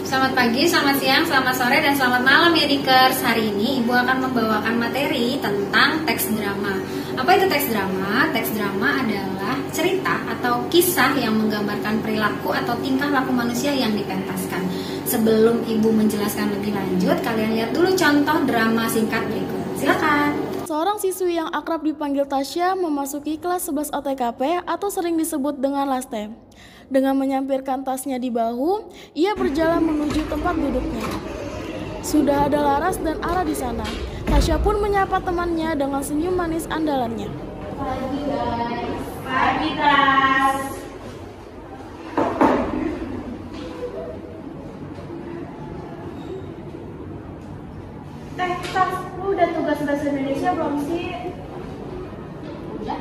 Selamat pagi, selamat siang, selamat sore, dan selamat malam ya Dikers. Hari ini Ibu akan membawakan materi tentang teks drama. Apa itu teks drama? Teks drama adalah cerita atau kisah yang menggambarkan perilaku atau tingkah laku manusia yang dipentaskan. Sebelum Ibu menjelaskan lebih lanjut, kalian lihat dulu contoh drama singkat berikut. Silakan. Seorang siswi yang akrab dipanggil Tasya memasuki kelas 11 OTKP atau sering disebut dengan Laste. Dengan menyampirkan tasnya di bahu, ia berjalan menuju tempat duduknya. Sudah ada Laras dan Ara di sana. Tasya pun menyapa temannya dengan senyum manis andalannya. Pagi guys. Pagi kelas. Tas, lu udah tugas bahasa Indonesia belum sih? Udah.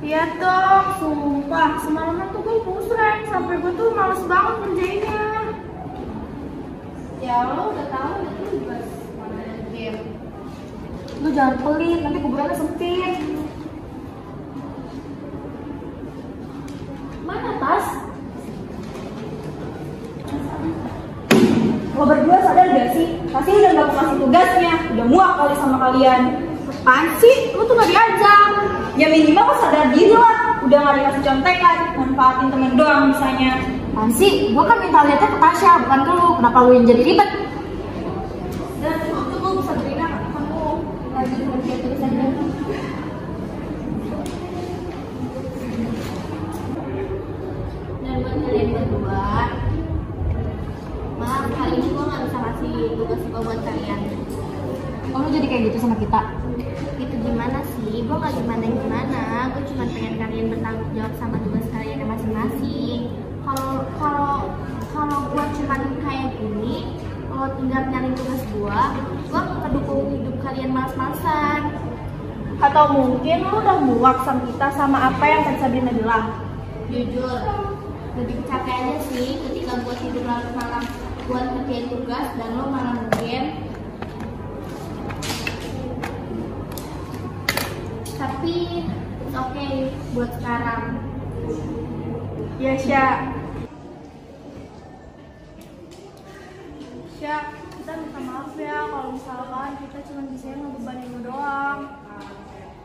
Iya dong, sumpah. Semalaman tuh gue pusreng, sampai gue tuh males banget ngerjainnya. Ya lo udah tahu itu tugas mana game. Lu jangan pelit, nanti kuburannya sempit. Mana tas? Lo berdua sadar gak sih? Pasti udah gak mau kasih tugasnya. Udah muak kali sama kalian. Apaan sih? Lu tuh gak diajak. Ya minimal lo sadar diri lah. Udah gak dikasih contekan. Manfaatin temen doang misalnya. Apaan sih? Gue kan minta liatnya ke Tasya, bukan ke lu. Kenapa lu yang jadi ribet? Dan itu lu bisa terima kamu lagi ngerjain tulisannya. Dan buat kalian berdua, maaf kali ini gue gak bisa kasih tugas buat kalian. Oh lu jadi kayak gitu sama kita? Itu gimana sih? Gue gak gimana-gimana. Gue cuma pengen kalian bertanggung jawab sama tugas kalian masing-masing. Kalau gue cuma kayak gini, kalau tinggal nyari tugas gue gak kedukung hidup kalian malas-malasan. Atau mungkin lu udah muak sama kita sama apa yang tadi Sabrina bilang? Jujur, lebih kecapeannya sih ketika gue tidur larut malam buat ngerjain tugas dan lo malah nge-game. Tapi it's okay buat sekarang. Ya Sya. Sya, kita minta maaf ya kalau misalkan kita cuma bisa ngebebanin lo doang.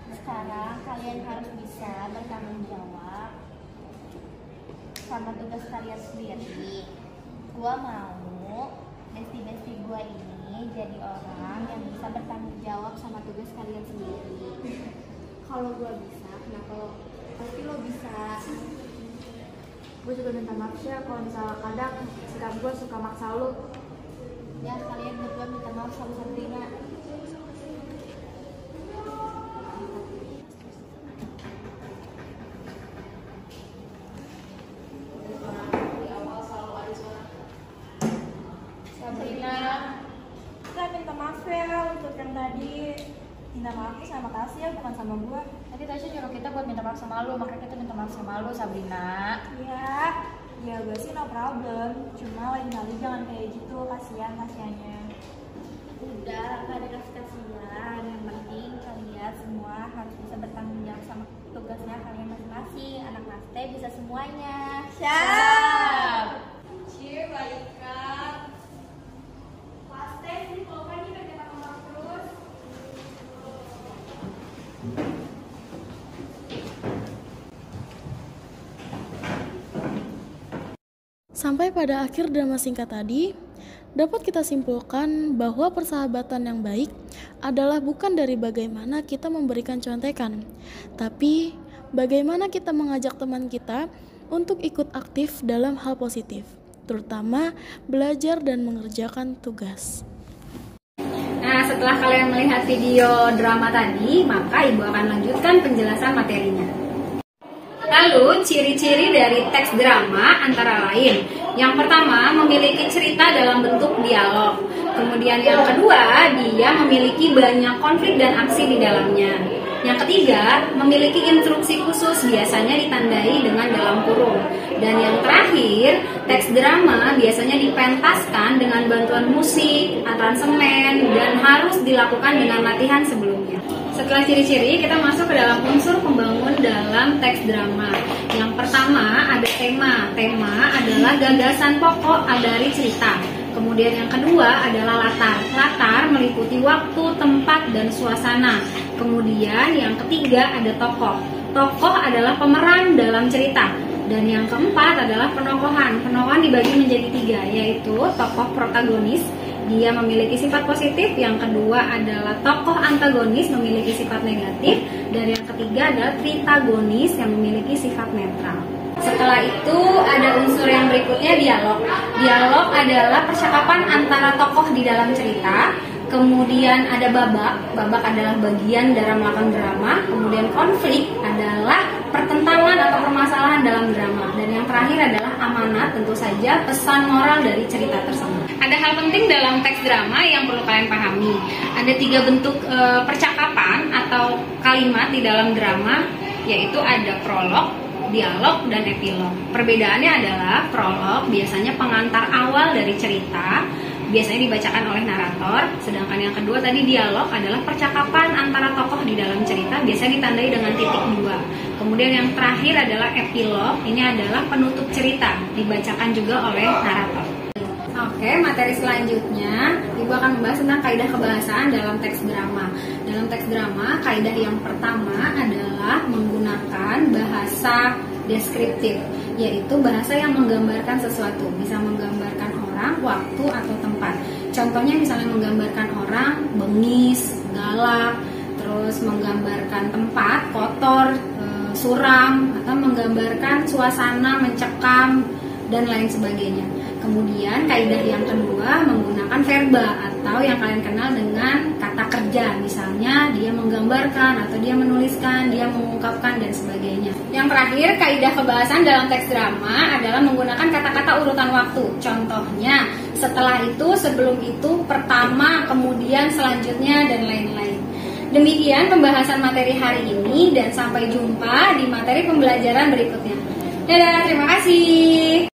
Sekarang kalian harus bisa bertanggung jawab sama tugas kalian sendiri. Gua mau besti-besti gua ini jadi orang yang bisa bertanggung jawab sama tugas kalian sendiri. Kalau gue bisa, kenapa lo? Pasti lo bisa. Gue juga minta maaf ya kalau misalnya kadang sikap gue suka maksa lo. Ya kalian berdua minta maaf sama Sabrina. Sabrina, kita minta maaf ya untuk yang tadi. Minta maaf sama Tasya, bukan sama gua. Tadi Tasya nyuruh kita buat minta maaf sama lu, makanya kita minta maaf sama lu, Sabrina. Iya, gue sih no problem. Cuma lain kali jangan kayak gitu, kasihan Tasyanya. Udah, gak ada kasihan. Yang penting kalian semua harus bisa bertanggung jawab sama tugasnya kalian masing-masing. Anak Laste bisa semuanya. Siap. Cheer, baikan. Laste sih, kalau kan kita kita kompak terus. Sampai pada akhir drama singkat tadi, dapat kita simpulkan bahwa persahabatan yang baik adalah bukan dari bagaimana kita memberikan contekan, tapi bagaimana kita mengajak teman kita untuk ikut aktif dalam hal positif, terutama belajar dan mengerjakan tugas. Nah, setelah kalian melihat video drama tadi, maka Ibu akan lanjutkan penjelasan materinya. Lalu, ciri-ciri dari teks drama antara lain. Yang pertama, memiliki cerita dalam bentuk dialog. Kemudian yang kedua, dia memiliki banyak konflik dan aksi di dalamnya. Yang ketiga, memiliki instruksi khusus, biasanya ditandai dengan dalam kurung. Dan yang terakhir, teks drama biasanya dipentaskan dengan bantuan musik, aransemen, dan harus dilakukan dengan latihan sebelumnya. Setelah ciri-ciri, kita masuk ke dalam unsur pembangun dalam teks drama. Yang pertama, ada tema. Tema adalah gagasan pokok dari cerita. Kemudian yang kedua adalah latar. Latar meliputi waktu, tempat, dan suasana. Kemudian yang ketiga ada tokoh. Tokoh adalah pemeran dalam cerita. Dan yang keempat adalah penokohan. Penokohan dibagi menjadi 3, yaitu tokoh protagonis, dia memiliki sifat positif. Yang kedua adalah tokoh antagonis, memiliki sifat negatif. Dan yang ketiga adalah tritagonis yang memiliki sifat netral. Setelah itu ada unsur yang berikutnya, dialog. Dialog adalah percakapan antara tokoh di dalam cerita. Kemudian ada babak. Babak adalah bagian dalam melakukan drama. Kemudian konflik adalah pertentangan atau permasalahan dalam drama. Dan yang terakhir adalah amanat, tentu saja pesan moral dari cerita tersebut. Ada hal penting dalam teks drama yang perlu kalian pahami. Ada 3 bentuk percakapan atau kalimat di dalam drama, yaitu ada prolog, dialog, dan epilog. Perbedaannya adalah prolog biasanya pengantar awal dari cerita, biasanya dibacakan oleh narator. Sedangkan yang kedua tadi dialog adalah percakapan antara tokoh di dalam cerita, biasanya ditandai dengan titik 2. Kemudian yang terakhir adalah epilog, ini adalah penutup cerita, dibacakan juga oleh narator. Oke, materi selanjutnya Ibu akan membahas tentang kaidah kebahasaan dalam teks drama. Dalam teks drama, kaidah yang pertama adalah menggunakan bahasa deskriptif, yaitu bahasa yang menggambarkan sesuatu, bisa menggambarkan orang, waktu, atau tempat. Contohnya misalnya menggambarkan orang bengis, galak, terus menggambarkan tempat kotor, suram, atau menggambarkan suasana mencekam, dan lain sebagainya. Kemudian kaidah yang kedua menggunakan verba atau yang kalian kenal dengan kata kerja. Misalnya dia menggambarkan atau dia menuliskan, dia mengungkapkan, dan sebagainya. Yang terakhir, kaidah kebahasan dalam teks drama adalah menggunakan kata-kata urutan waktu. Contohnya setelah itu, sebelum itu, pertama, kemudian, selanjutnya, dan lain-lain. Demikian pembahasan materi hari ini, dan sampai jumpa di materi pembelajaran berikutnya. Dadah, terima kasih.